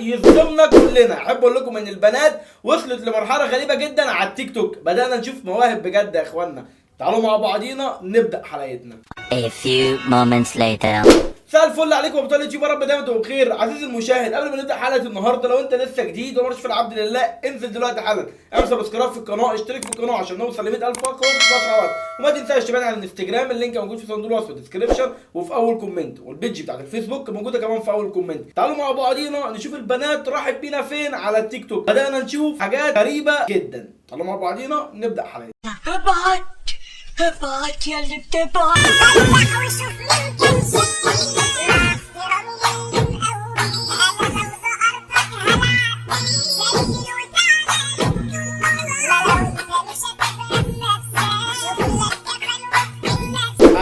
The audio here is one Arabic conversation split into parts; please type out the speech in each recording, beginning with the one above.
يصدمنا كلنا. احب اقول لكم ان البنات وصلت لمرحله غريبه جدا على التيك توك، بدانا نشوف مواهب بجد يا اخوانا. تعالوا مع بعضينا نبدا حلقتنا. A few moments later. مساء الفل عليكم يا ابطال اليوتيوب، يا رب دايما تبقوا بخير. عزيزي المشاهد، قبل ما نبدا حلقه النهارده، لو انت لسه جديد ومالكش في العبد لله، انزل دلوقتي حالا اعمل سبسكرايب في القناه، اشترك في القناه عشان نوصل ل 100,000 فولو في اسرع وقت. وما تنساش تتابعنا على الانستجرام، اللينك موجود في صندوق الوصف والديسكربشن وفي اول كومنت، والبيج بتاعت الفيسبوك موجوده كمان في اول كومنت. تعالوا مع بعضينا نشوف البنات راحت بينا فين على التيك توك. بدانا نشوف حاجات غريبه جدا. تعالوا مع بعضينا نبدا حلقتنا. هبعت يا اللي بتبعت.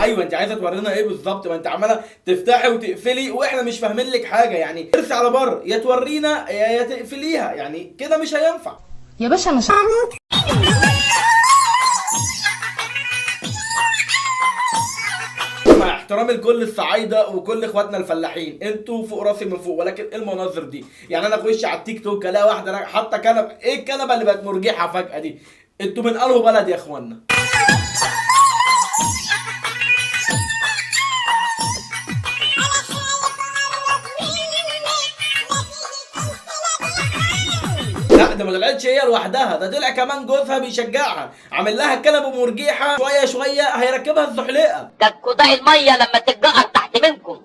ايوه، انت عايزه تورينا ايه بالظبط؟ ما انت عماله تفتحي وتقفلي واحنا مش فاهمين لك حاجه. يعني ارسي على بر، يا تورينا يا تقفليها، يعني كده مش هينفع يا باشا. مش مع احترامي لكل الصعايده وكل اخواتنا الفلاحين، انتوا فوق راسي من فوق، ولكن ايه المناظر دي؟ يعني انا اخش على التيك توك الاقي واحده حاطه كنبه، ايه الكنبه اللي بقت مرجحه فجاه دي؟ انتوا من انهي بلد يا اخوانا؟ لا، ده ما طلعتش هي لوحدها، ده طلع كمان جوزها بيشجعها، عامل لها كنبه مرجحه، شويه شويه هيركبها الزحليقه. ده قضاء المية لما تتجقر تحت منكم.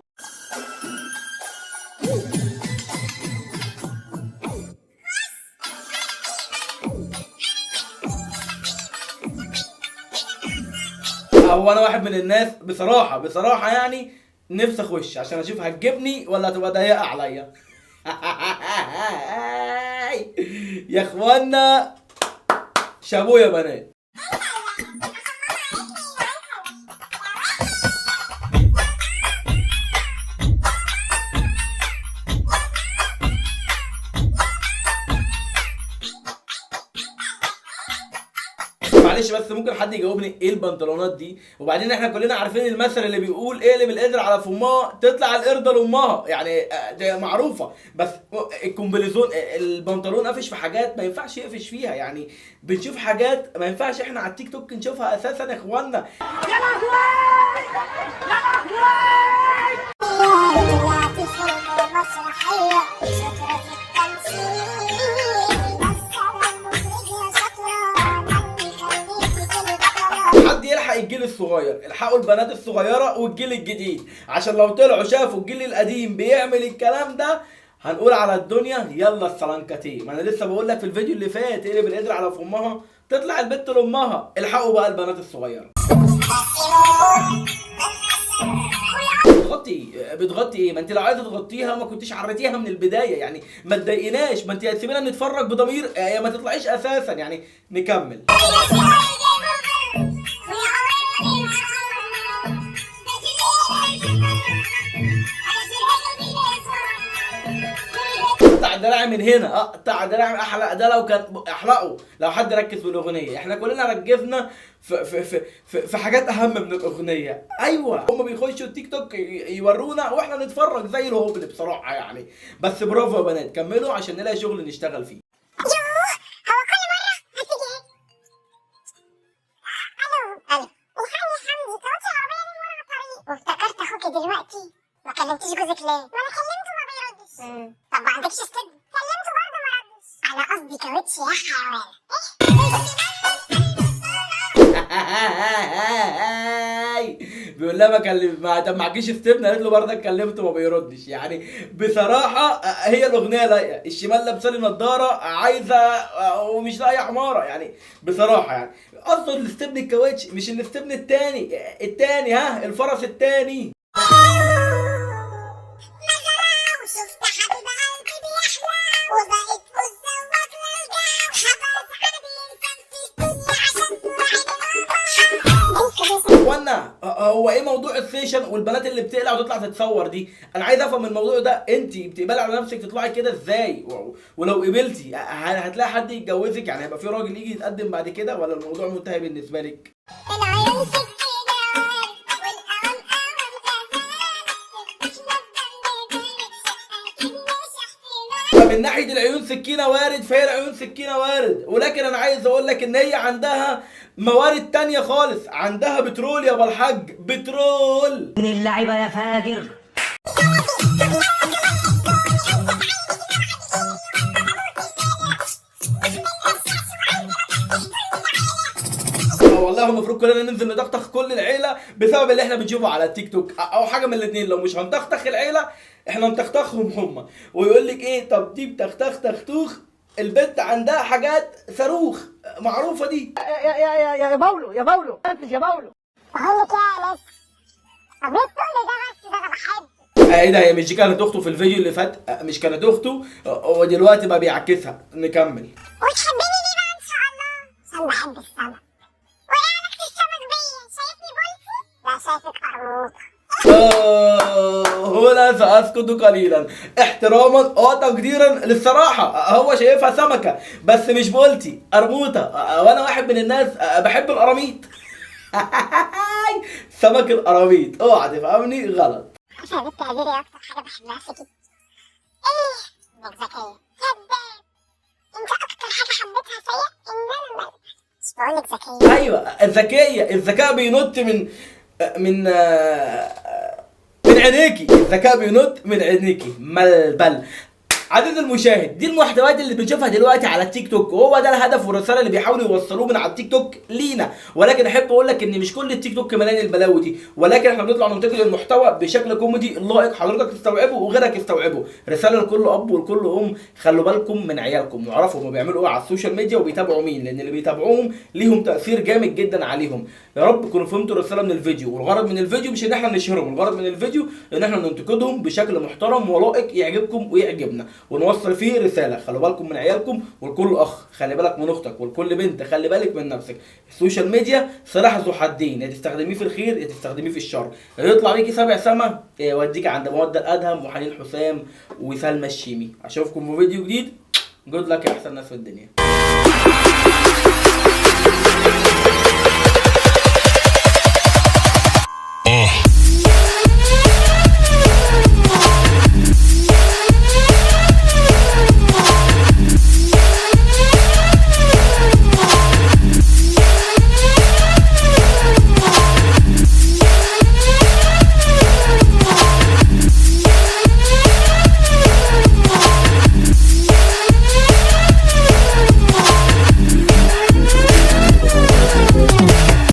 هو انا واحد من الناس بصراحه يعني نفسي اخش عشان اشوف هتجيبني ولا هتبقى ضيقه عليا. يا اخوانا، شابوه يا بنات. معلش بس ممكن حد يجاوبني ايه البنطلونات دي؟ وبعدين احنا كلنا عارفين المثل اللي بيقول اقلب القدر على فمها تطلع القرده لامها، يعني دي معروفه. بس الكومبليزون، البنطلون قافش في حاجات ما ينفعش يقفش فيها. يعني بنشوف حاجات ما ينفعش احنا على التيك توك نشوفها اساسا يا اخوانا. يا لهوي يا لهوي. طلعت فيلم مسرحية شاطرة في التمثيل، بس أنا المخرجة شاطرة مني خليكي تبقى. حد يلحق الجيل الصغير، الحقوا البنات الصغيره والجيل الجديد، عشان لو طلعوا شافوا الجيل القديم بيعمل الكلام ده هنقول على الدنيا يلا السلانكتي. ما انا لسه بقول لك في الفيديو اللي فات، اقلب القدر على فمها تطلع البت لامها. الحقوا بقى البنات الصغيره. بتغطي ايه؟ ما انت لو عايزه تغطيها ما كنتيش عريتيها من البدايه، يعني ما تضايقناش، ما انت هتسيبينا نتفرج بضمير يا ما تطلعيش اساسا. يعني نكمل. اقطع دراعي من هنا، اقطع دراعي، احلق ده لو كان احلقه لو حد ركز في الاغنيه. احنا كلنا ركزنا في حاجات اهم من الاغنيه. ايوه، هم بيخشوا التيك توك يورونا واحنا نتفرج زي الهبل بصراحه يعني. بس برافو يا بنات، كملوا عشان نلاقي شغل نشتغل فيه. هو كل مرة هتيجي ايه؟ الو الحقني يا حمدي، كاوتش العربية دي ورا الطريق. وافتكرت اخوكي دلوقتي. ما كلمتيش جوزك ليه؟ ما انا كلمته ما بيردش. طب ما عندكش استد؟ كلمته برضه ما ردش. انا قصدي كاوتش يا حيوان. بيقول لها طب معكيش استبنى؟ قالت له برضك كلمته ما بيردش. يعني بصراحه هي الاغنيه لايقه، الشمال لابسه لي نضاره عايزه ومش لاقيه حماره. يعني بصراحه يعني قصده الاستبن الكاوتش مش الاستبن التاني ها الفرس التاني. وشفت حبيب قلبي بيحلى وبقيت اتزوج للجو. خلاص قلبي انسان في الدنيا عشان وانا هو ايه موضوع الفيشن والبنات اللي بتقلع وتطلع تتصور دي؟ انا عايز افهم الموضوع ده. انت بتقبلي على نفسك تطلعي كده ازاي؟ ولو قبلتي هتلاقي حد يتجوزك؟ يعني هيبقى في راجل يجي يتقدم بعد كده ولا الموضوع منتهي بالنسبه لك؟ العيون في من ناحيه العيون سكينه وارد، فهي العيون سكينه وارد، ولكن انا عايز اقول لك ان هي عندها موارد تانية خالص، عندها بترول يا ابو الحاج، بترول. من اللعيبه يا فاجر. والله المفروض كلنا ننزل نطخطخ كل العيله بسبب اللي احنا بنشوفه على التيك توك، او حاجه من الاثنين. لو مش هنطخطخ العيله احنا نطخطخهم هم. ويقول لك ايه، طب دي بتختخ تختوخ، البنت عندها حاجات صاروخ معروفه دي. يا باولو يا باولو انفذ يا باولو. بقول لك ايه يا لسه، طب ليه تقول لي ده بس؟ ده انا بحبه. ايه ده، هي مش دي كانت اخته في الفيديو اللي فات؟ مش كانت اخته ودلوقتي بقى بيعكسها. نكمل. وتحبني ليه بقى ان شاء الله؟ عشان بحب السمك. وايه علاقة السمك بيا؟ شايفني بولتي؟ لا شايفك قرموطة. هنا سأسكت قليلا احتراما وتقديرا للصراحة. هو شايفها سمكة بس مش بولتي، قرموطة، وانا واحد من الناس بحب القراميط. سمك القراميط، اوعى تفهمني غلط. عارفة يا بنت قديري اكتر حاجة بحبها فيكي ايه؟ انك ذكية. كداب. انت اكتر حاجة حبيتها فيا ان انا ملك. مش بقولك ذكية. ايوه الذكية، الذكاء بينط من من عينيكي، الذكاء بينط من عينيكي ملبل. عزيزي المشاهد، دي المحتويات اللي بنشوفها دلوقتي على التيك توك، وهو ده الهدف والرساله اللي بيحاولوا يوصلوه من على التيك توك لينا. ولكن احب اقول لك ان مش كل التيك توك مليان البلاوي دي، ولكن احنا بنطلع ننتقل المحتوى بشكل كوميدي لائق حضرتك تستوعبه وغيرك يستوعبه. رساله لكل اب ولكل ام، خلوا بالكم من عيالكم واعرفوا هم بيعملوا ايه على السوشيال ميديا وبيتابعوا مين، لان اللي بيتابعوهم ليهم تاثير جامد جدا عليهم. يا رب تكونوا فهمتوا الرساله من الفيديو، والغرض من الفيديو مش ان احنا نشهرهم، الغرض من الفيديو ان احنا ننتقدهم بشكل محترم ولائق يعجبكم ويعجبنا، ونوصل فيه رساله. خلوا بالكم من عيالكم، ولكل اخ خلي بالك من اختك، ولكل بنت خلي بالك من نفسك. السوشيال ميديا سلاح ذو حدين، يا تستخدميه في الخير يا تستخدميه في الشر. يطلع بيكي سبع سما يوديك عند مودة الادهم وحنين حسام وسلمى الشيمي. اشوفكم في فيديو جديد. جود لك يا احسن ناس في الدنيا.